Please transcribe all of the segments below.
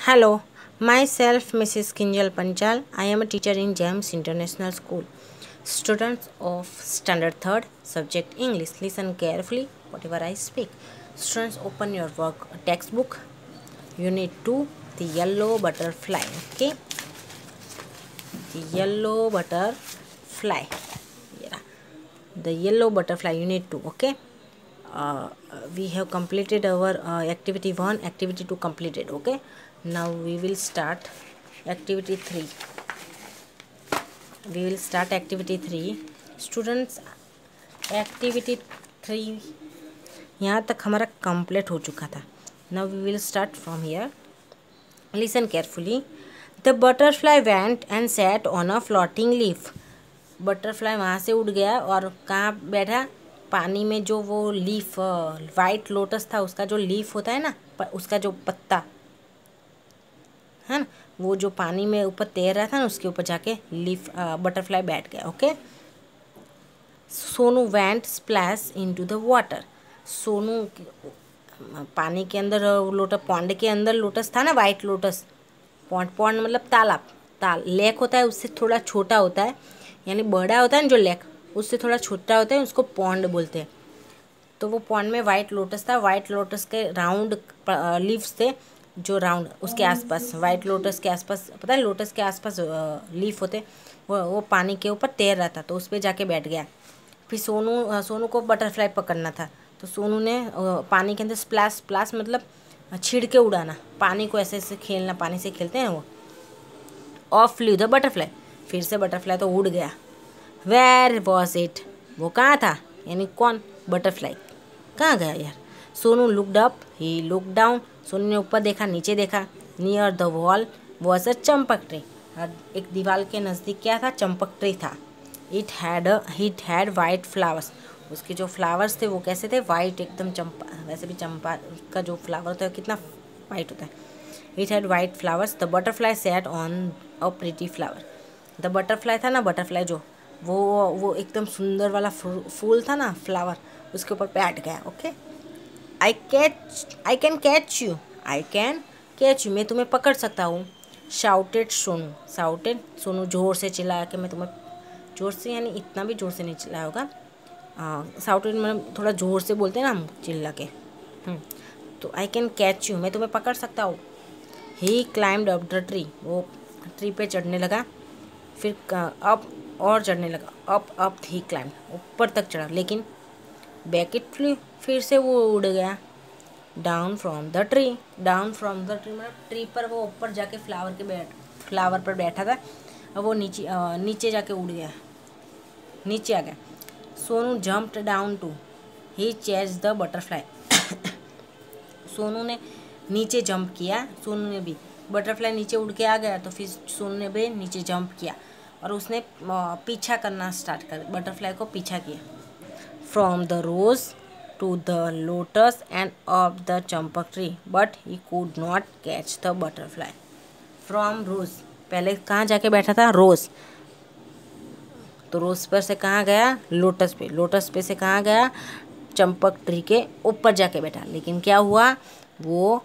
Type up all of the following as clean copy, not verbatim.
Hello, myself Mrs. Kinjal Panchal. I am a teacher in James International School. Students of Standard 3rd, subject English, listen carefully whatever I speak. Students, open your work textbook. Unit 2, the yellow butterfly. Okay, the yellow butterfly. Yeah, the yellow butterfly, Unit 2. Okay. We have completed our activity 1, activity 2 completed. Okay, now we will start activity 3. Activity 3. Students, activity 3 यहाँ तक हमारा complete हो चुका था. Now we will start from here. Listen carefully. The butterfly went and sat on a floating leaf. Butterfly वहाँ से उड़ गया और कहाँ बैठा? पानी में. जो वो लीफ वाइट लोटस था, उसका जो लीफ होता है ना, उसका जो पत्ता है ना, वो जो पानी में ऊपर तैर रहा था ना, उसके ऊपर जाके लीफ बटरफ्लाई बैठ गया. Okay. Sonu went splash into the water. Sonu पानी के अंदर, लोटस पॉन्ड के अंदर लोटस था ना, वाइट लोटस. पॉन्ड मतलब तालाब. लेक होता है उससे थोड़ा छोटा होता है, यानी बड़ा होता है ना जो लेक, उससे थोड़ा छोटा होता है, उसको पॉन्ड बोलते हैं. तो वो पॉन्ड में वाइट लोटस था. वाइट लोटस के राउंड लीव्स थे, जो राउंड उसके आसपास, वाइट लोटस के आसपास, पता है लोटस के आसपास लीफ होते, वो पानी के ऊपर तैर रहा था, तो उस पर जाके बैठ गया. फिर सोनू को बटरफ्लाई पकड़ना था, तो सोनू ने पानी के अंदर स्प्लैश मतलब छिड़ के उड़ाना, पानी को ऐसे ऐसे खेलना, पानी से खेलते हैं वो. Off flew the butterfly. फिर से बटरफ्लाई तो उड़ गया. Where was it. वो कहाँ था, यानी कौन? बटरफ्लाई कहाँ गया यार? Sonu looked up, he look down. Sonu ने ऊपर देखा, नीचे देखा. Near the wall was a champak tree. एक दीवार के नज़दीक क्या था? चंपक ट्री था. It had white flowers. उसके जो फ्लावर्स थे वो कैसे थे? वाइट, एकदम चंपा. वैसे भी चंपा का जो फ्लावर होता है कितना वाइट होता है. It had white flowers. The butterfly sat on a pretty flower. The butterfly था ना, बटरफ्लाई जो वो एकदम सुंदर वाला फूल था ना, फ्लावर, उसके ऊपर बैठ गया. Okay. I can catch you. मैं तुम्हें पकड़ सकता हूँ. शाउटेड सोनू जोर से चिल्लाया कि मैं तुम्हें, जोर से यानी इतना भी जोर से नहीं चिल्लाया होगा. शाउटेड मतलब थोड़ा जोर से बोलते हैं ना हम, चिल्ला के. तो आई कैन कैच यू, मैं तुम्हें पकड़ सकता हूँ. ही क्लाइम्ड अप द ट्री. वो ट्री पे चढ़ने लगा. फिर अप और चढ़ने लगा. अप ही क्लाइम्ड, ऊपर तक चढ़ा. लेकिन बैक इट फ्लू, फिर से वो उड़ गया. डाउन फ्रॉम द ट्री मतलब ट्री पर वो ऊपर जाके फ्लावर पर बैठा था, और वो नीचे जाके उड़ गया, नीचे आ गया. Sonu jumped down to, he chase the butterfly. Sonu ने नीचे जंप किया. सोनू ने भी, बटरफ्लाई नीचे उड़ के आ गया, तो फिर सोनू ने भी नीचे जंप किया और उसने पीछा करना स्टार्ट कर, बटरफ्लाई को पीछा किया. From the rose to the lotus and up the champak tree, but he could not catch the butterfly. From rose, पहले कहाँ जाके बैठा था? रोज. तो रोज पर से कहाँ गया? लोटस पे. लोटस पे से कहाँ गया? चंपक ट्री के ऊपर जाके बैठा. लेकिन क्या हुआ? वो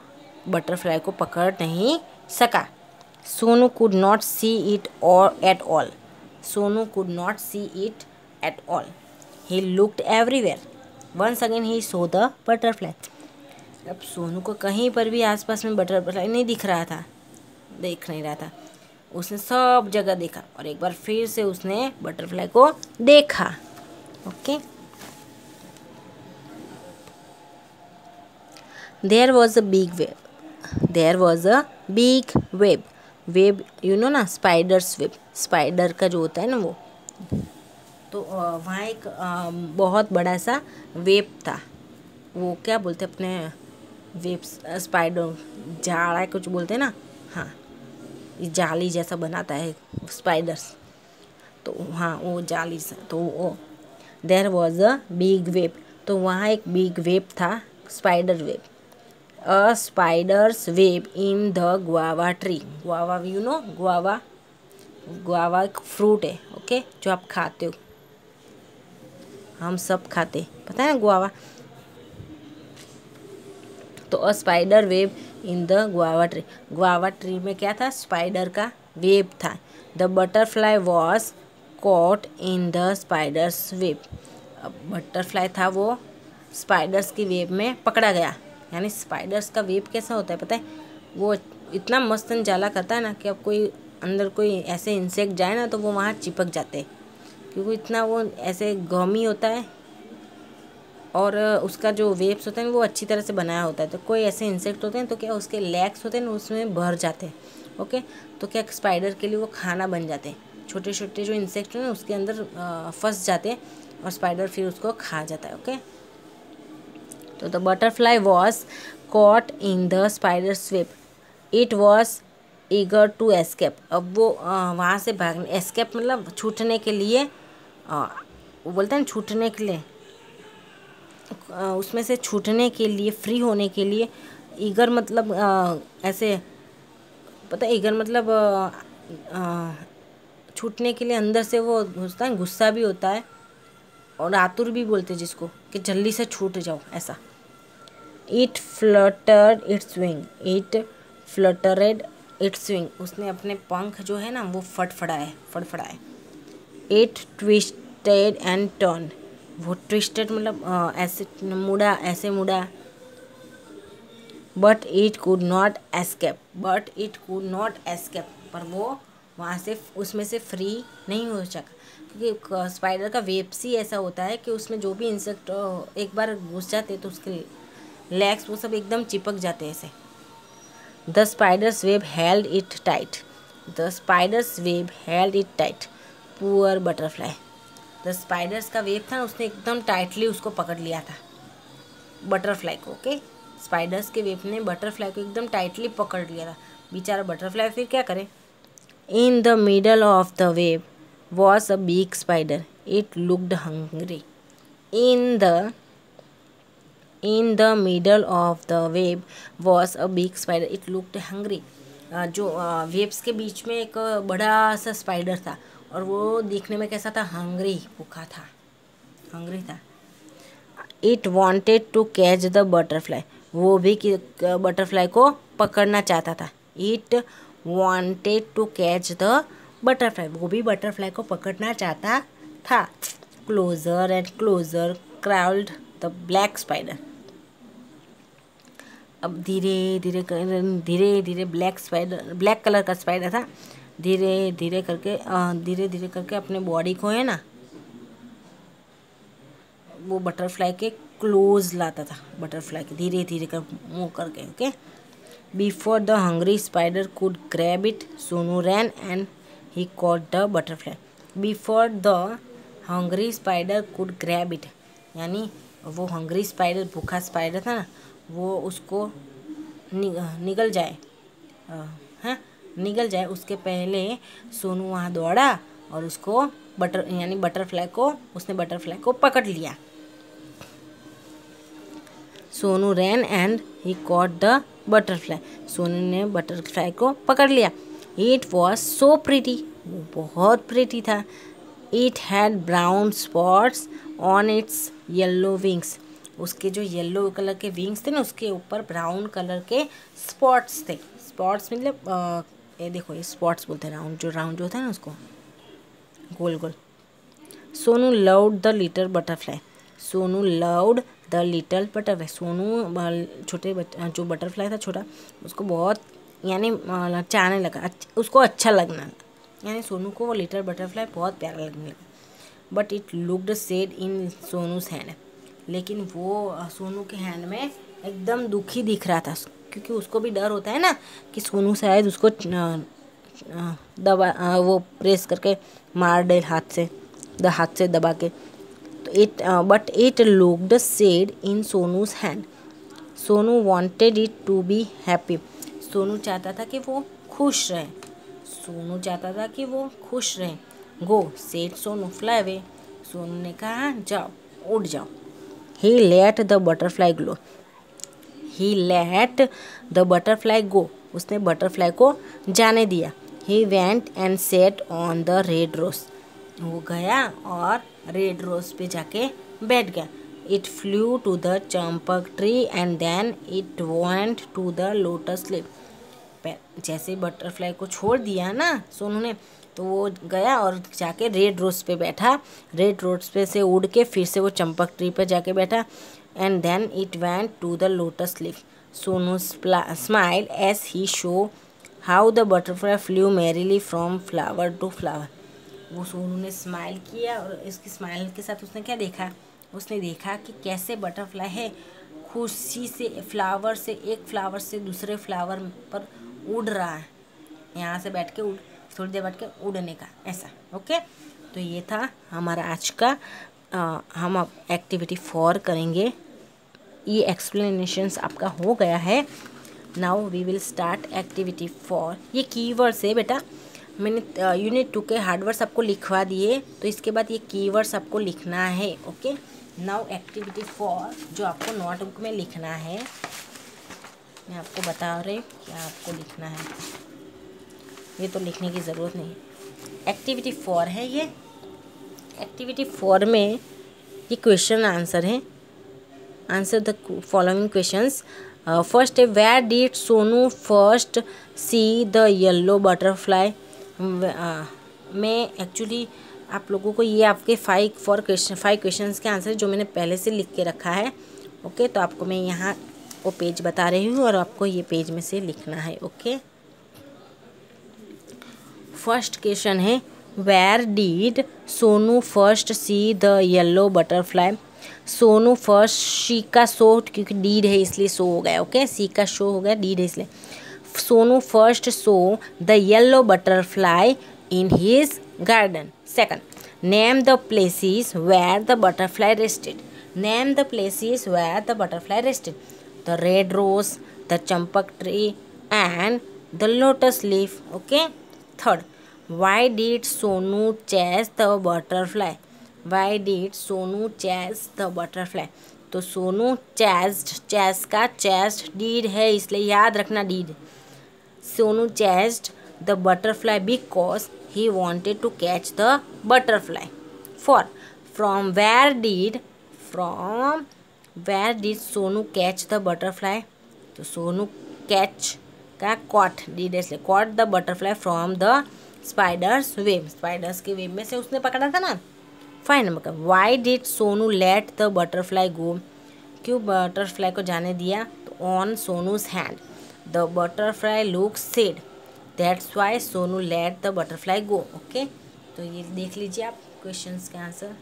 बटरफ्लाई को पकड़ नहीं सका. Sonu could not see it at all. Sonu could not see it at all. He looked everywhere. Once again he saw the butterfly. अब सोनू को कहीं पर भी आसपास में बटरफ्लाई नहीं दिख नहीं रहा था. उसने सब जगह देखा, और एक बार फिर से उसने बटरफ्लाई को देखा. Okay. There was a big web. You know ना, स्पाइडर्स वेब. स्पाइडर का जो होता है ना वो. तो वहाँ एक बहुत बड़ा सा वेब था. वो क्या बोलते हैं अपने वेब, स्पाइडर जाड़ा कुछ बोलते हैं ना. हाँ, जाली जैसा बनाता है स्पाइडर्स. तो हाँ, वो जाली सा. तो वो there was a big web. तो वहाँ एक बिग वेब था, spider web. A spider's web in the guava tree. Guava, you know, guava एक फ्रूट है. ओके, जो आप खाते हो, हम सब खाते, पता है ना गुआवा. तो a spider web in the guava tree, guava tree में क्या था, स्पाइडर का वेब था। The butterfly was caught in the spider's web, अब बटरफ्लाई था वो स्पाइडर्स की वेब में पकड़ा गया। यानी स्पाइडर्स का वेब कैसा होता है पता है, वो इतना मस्त जाला करता है ना कि अब कोई अंदर कोई ऐसे इंसेक्ट जाए ना तो वो वहाँ चिपक जाते हैं, क्योंकि इतना वो ऐसे गमी होता है और उसका जो वेब्स होते हैं वो अच्छी तरह से बनाया होता है। तो कोई ऐसे इंसेक्ट होते हैं तो क्या उसके लेग्स होते हैं ना उसमें भर जाते हैं। ओके, तो क्या स्पाइडर के लिए वो खाना बन जाते हैं, छोटे छोटे जो इंसेक्ट हैं उसके अंदर फंस जाते हैं और स्पाइडर फिर उसको खा जाता है। ओके, तो the butterfly was caught in the spider's web, it was eager to escape. अब वो वहाँ से भागने, एस्केप मतलब छूटने के लिए, वो बोलते हैं छूटने के लिए, उसमें से छूटने के लिए, फ्री होने के लिए। ईगर मतलब ऐसे पता है, ईगर मतलब छूटने के लिए अंदर से वो होता है, गुस्सा भी होता है और आतुर भी बोलते जिसको, कि जल्दी से छूट जाओ ऐसा। It fluttered its wing, it fluttered its wing, उसने अपने पंख जो है ना वो फड़फड़ाए। इट ट्विस्टेड एंड टर्न, वो ट्विस्टेड मतलब ऐसे मुड़ा। But it could not escape, पर वो वहाँ से उसमें से फ्री नहीं हो सका, क्योंकि स्पाइडर का वेब्स ही ऐसा होता है कि उसमें जो भी इंसेक्ट एक बार घुस जाते तो उसके लेग्स वो सब एकदम चिपक जाते हैं ऐसे। The spider's web held it tight, poor butterfly. The spiders का वेब था उसने एकदम टाइटली उसको पकड़ लिया था, बटरफ्लाई को। ओके, स्पाइडर्स के वेब ने बटरफ्लाई को एकदम टाइटली पकड़ लिया था। बेचारा बटरफ्लाई फिर क्या करे। In the middle of the web was a big spider, it looked hungry. In the middle of the web was a big spider. It looked hungry. जो वेब्स के बीच में एक बड़ा सा स्पाइडर था और वो देखने में कैसा था, भूखा था, हंग्री था। It wanted to catch the butterfly. वो भी बटरफ्लाई को पकड़ना चाहता था। It wanted to catch the butterfly. वो भी बटरफ्लाई को पकड़ना चाहता था। Closer and closer crawled the black spider. अब धीरे धीरे ब्लैक कलर का स्पाइडर था, धीरे धीरे करके अपने बॉडी को है ना वो बटरफ्लाई के क्लोज लाता था, बटरफ्लाई के धीरे धीरे कर मूव करके। Okay, before the hungry spider could grab it, Sonu ran and he caught the butterfly. Before the hungry spider could grab it, यानी वो हंग्री स्पाइडर, भूखा स्पाइडर था ना, वो उसको निगल जाए उसके पहले सोनू वहाँ दौड़ा और उसको बटरफ्लाई को पकड़ लिया। Sonu ran and he caught the butterfly, Sonu ने बटरफ्लाई को पकड़ लिया। इट वॉज सो प्रिटी, वो बहुत प्रिटी था। It had brown spots on it's yellow wings, उसके जो येलो कलर के विंग्स थे ना उसके ऊपर ब्राउन कलर के स्पॉट्स थे। स्पॉट्स मतलब ये देखो, ये स्पॉट्स बोलते हैं राउंड जो होता है ना उसको, गोल गोल। Sonu loved the little butterfly, Sonu छोटे जो बटरफ्लाई था छोटा, उसको बहुत यानी चाहने लगा, उसको अच्छा लगना, यानी सोनू को वो लिटिल बटरफ्लाई बहुत प्यारा लगने लगा। But it looked sad in Sonu's hand, लेकिन वो सोनू के हैंड में एकदम दुखी दिख रहा था, क्योंकि उसको भी डर होता है ना कि सोनू शायद उसको वो प्रेस करके मार दे हाथ से दबा के। तो but it looked sad in Sonu's hand, Sonu wanted it to be happy, Sonu चाहता था कि वो खुश रहे। Go said Sonu, fly away, Sonu ने कहा जाओ, उड़ जाओ। He let the butterfly go, उसने बटरफ्लाई को जाने दिया। He went and sat on the red rose, वो गया और रेड रोज पे जाके बैठ गया। It flew to the champak tree and then it went to the lotus leaf. जैसे बटरफ्लाई को छोड़ दिया ना सोनू ने, तो वो गया और जाके रेड रोज पे बैठा। रेड रोज पे से उड़ के फिर से वो चंपक ट्री पे जाके बैठा। And then it went to the lotus leaf. Sonu smile as he saw how the butterfly flew merrily from flower to flower. वो सोनू ने स्माइल किया और इसकी स्माइल के साथ उसने क्या देखा, उसने देखा कि कैसे बटरफ्लाई है खुशी से फ्लावर से एक फ्लावर से दूसरे फ्लावर पर उड़ रहा है, यहाँ से बैठ के उड़ थोड़ी देर बैठ के उड़ने का ऐसा। ओके, तो ये था हमारा आज का हम अब एक्टिविटी 4 करेंगे। ये एक्सप्लेनेशंस आपका हो गया है। Now we will start activity 4। ये कीवर्ड्स है बेटा, मैंने यूनिट 2 के हार्डवर्ड्स आपको लिखवा दिए, तो इसके बाद ये कीवर्ड्स आपको लिखना है। ओके, नाउ एक्टिविटी 4 जो आपको नोटबुक में लिखना है, मैं आपको बता रही हूँ क्या आपको लिखना है। ये तो लिखने की ज़रूरत नहीं है। एक्टिविटी 4 है ये। एक्टिविटी 4 में ये क्वेश्चन आंसर है। Answer the following questions. First है, where did Sonu first see the yellow butterfly. मैं एक्चुअली आप लोगों को ये आपके 5 क्वेश्चंस के आंसर जो मैंने पहले से लिख के रखा है। ओके, तो आपको मैं यहाँ वो पेज बता रही हूँ और आपको ये पेज में से लिखना है। ओके, फर्स्ट क्वेश्चन है, where did Sonu first see the yellow butterfly. Sonu first, see का सो क्योंकि डीड है इसलिए सो हो गया। ओके, सी का शो हो गया, डीड है इसलिए। Sonu first saw the yellow butterfly in his garden. Second, name the places where the butterfly rested. Name the places where the butterfly rested. The red rose, the champak tree and the lotus leaf. Okay, third, why did Sonu chase the butterfly? Why did Sonu chase the butterfly? तो Sonu chase का chased did है इसलिए याद रखना did। Sonu chased the butterfly because he wanted to catch the butterfly. 4, from where did Sonu catch the butterfly? तो Sonu catch का caught did इसलिए caught the butterfly from the spider's web. Spider's के web में से उसने पकड़ा था ना। 5 नंबर का, why did Sonu let the butterfly go. क्यों बटरफ्लाई को जाने दिया? तो on Sonu's hand the butterfly look sad, that's why Sonu let the butterfly go. Okay, तो ये देख लीजिए आप क्वेश्चंस के आंसर।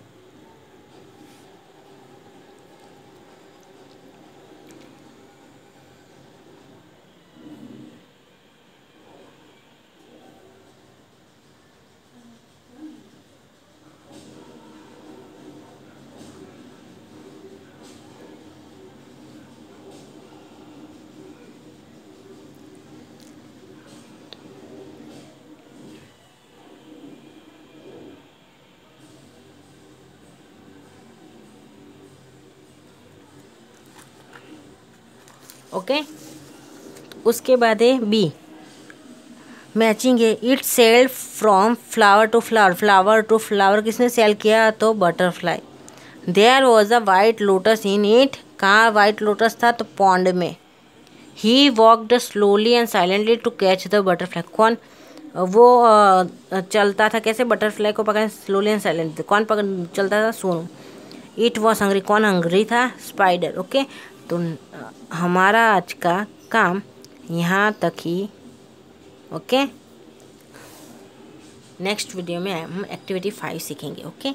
ओके, उसके बाद है बी, मैचिंग है। It sell from flower to flower. Flower to flower किसने सेल किया? तो butterfly. There was a white lotus in it. कहाँ वाइट लोटस था? तो पॉन्ड में। He walked slowly and silently to catch the butterfly. कौन? वो चलता था कैसे बटरफ्लाई को पकड़ने? Slowly and silently. कौन पकड़ चलता था? सोनू। It was hungry. कौन हंग्री था? स्पाइडर। ओके, तो हमारा आज का काम यहाँ तक ही। ओके, नेक्स्ट वीडियो में हम एक्टिविटी 5 सीखेंगे। ओके।